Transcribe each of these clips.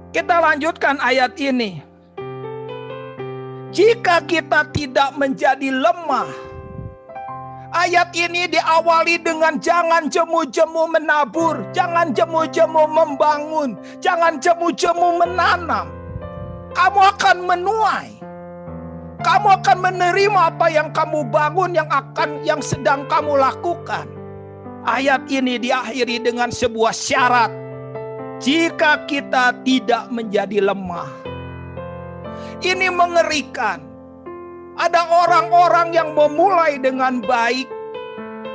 Kita lanjutkan ayat ini. Jika kita tidak menjadi lemah. Ayat ini diawali dengan jangan jemu-jemu menabur, jangan jemu-jemu membangun, jangan jemu-jemu menanam. Kamu akan menuai. Kamu akan menerima apa yang kamu bangun, yang sedang kamu lakukan. Ayat ini diakhiri dengan sebuah syarat. Jika kita tidak menjadi lemah. Ini mengerikan. Ada orang-orang yang memulai dengan baik.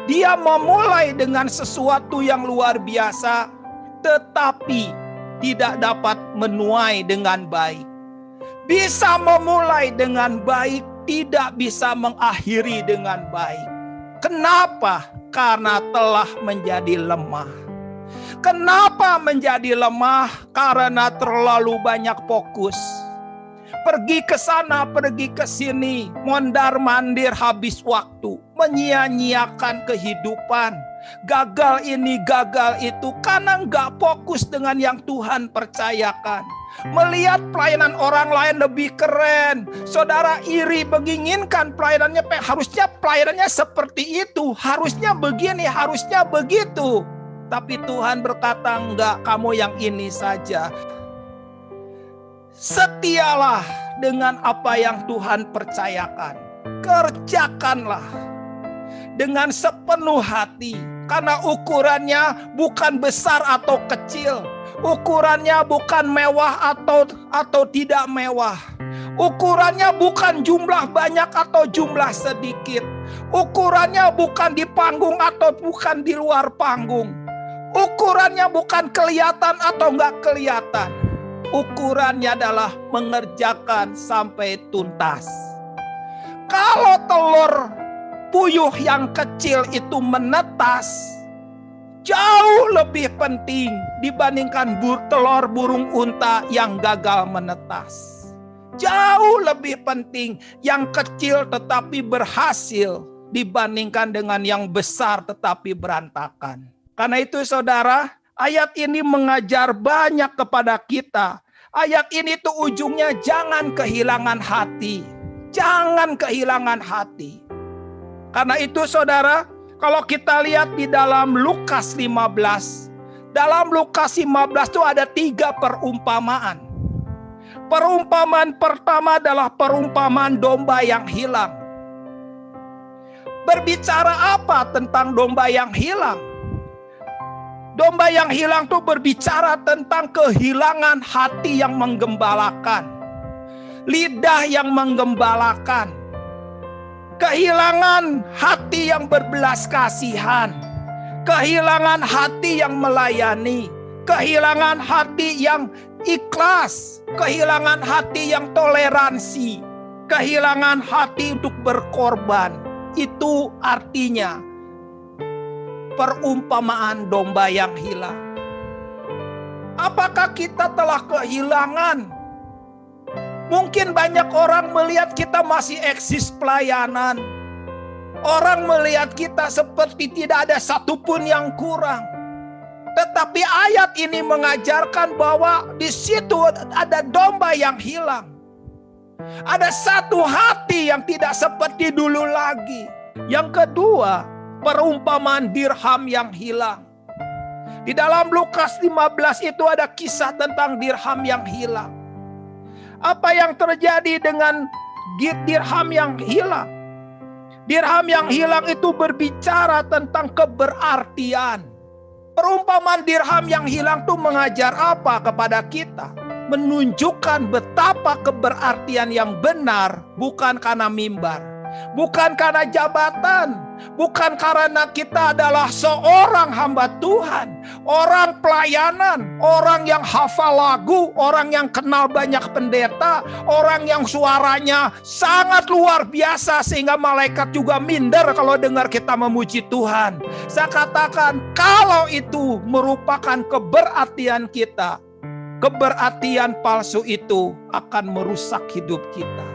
Dia memulai dengan sesuatu yang luar biasa, tetapi tidak dapat menuai dengan baik. Bisa memulai dengan baik, tidak bisa mengakhiri dengan baik. Kenapa? Karena telah menjadi lemah. Kenapa menjadi lemah? Karena terlalu banyak fokus. Pergi ke sana, pergi ke sini, mondar-mandir habis waktu, menyia-nyiakan kehidupan. Gagal ini, gagal itu, karena nggak fokus dengan yang Tuhan percayakan. Melihat pelayanan orang lain lebih keren, saudara iri, menginginkan pelayanannya, harusnya pelayanannya seperti itu, harusnya begini, harusnya begitu. Tapi Tuhan berkata, enggak, kamu yang ini saja. Setialah dengan apa yang Tuhan percayakan. Kerjakanlah dengan sepenuh hati. Karena ukurannya bukan besar atau kecil. Ukurannya bukan mewah atau tidak mewah. Ukurannya bukan jumlah banyak atau jumlah sedikit. Ukurannya bukan di panggung atau bukan di luar panggung. Ukurannya bukan kelihatan atau enggak kelihatan. Ukurannya adalah mengerjakan sampai tuntas. Kalau telur puyuh yang kecil itu menetas, jauh lebih penting dibandingkan telur burung unta yang gagal menetas. Jauh lebih penting yang kecil tetapi berhasil dibandingkan dengan yang besar tetapi berantakan. Karena itu saudara, ayat ini mengajar banyak kepada kita. Ayat ini tuh ujungnya jangan kehilangan hati. Jangan kehilangan hati. Karena itu saudara, kalau kita lihat di dalam Lukas 15. Dalam Lukas 15 itu ada 3 perumpamaan. Perumpamaan pertama adalah perumpamaan domba yang hilang. Berbicara apa tentang domba yang hilang? Domba yang hilang itu berbicara tentang kehilangan hati yang menggembalakan. Lidah yang menggembalakan. Kehilangan hati yang berbelas kasihan. Kehilangan hati yang melayani. Kehilangan hati yang ikhlas. Kehilangan hati yang toleransi. Kehilangan hati untuk berkorban. Itu artinya perumpamaan domba yang hilang. Apakah kita telah kehilangan? Mungkin banyak orang melihat kita masih eksis pelayanan. Orang melihat kita seperti tidak ada satupun yang kurang. Tetapi ayat ini mengajarkan bahwa di situ ada domba yang hilang. Ada satu hati yang tidak seperti dulu lagi. Yang kedua, perumpamaan dirham yang hilang. Di dalam Lukas 15 itu ada kisah tentang dirham yang hilang. Apa yang terjadi dengan dirham yang hilang? Dirham yang hilang itu berbicara tentang keberartian. Perumpamaan dirham yang hilang itu mengajar apa kepada kita? Menunjukkan betapa keberartian yang benar bukan karena mimbar, bukan karena jabatan, bukan karena kita adalah seorang hamba Tuhan, orang pelayanan, orang yang hafal lagu, orang yang kenal banyak pendeta, orang yang suaranya sangat luar biasa sehingga malaikat juga minder kalau dengar kita memuji Tuhan. Saya katakan kalau itu merupakan keberartian kita, keberartian palsu itu akan merusak hidup kita.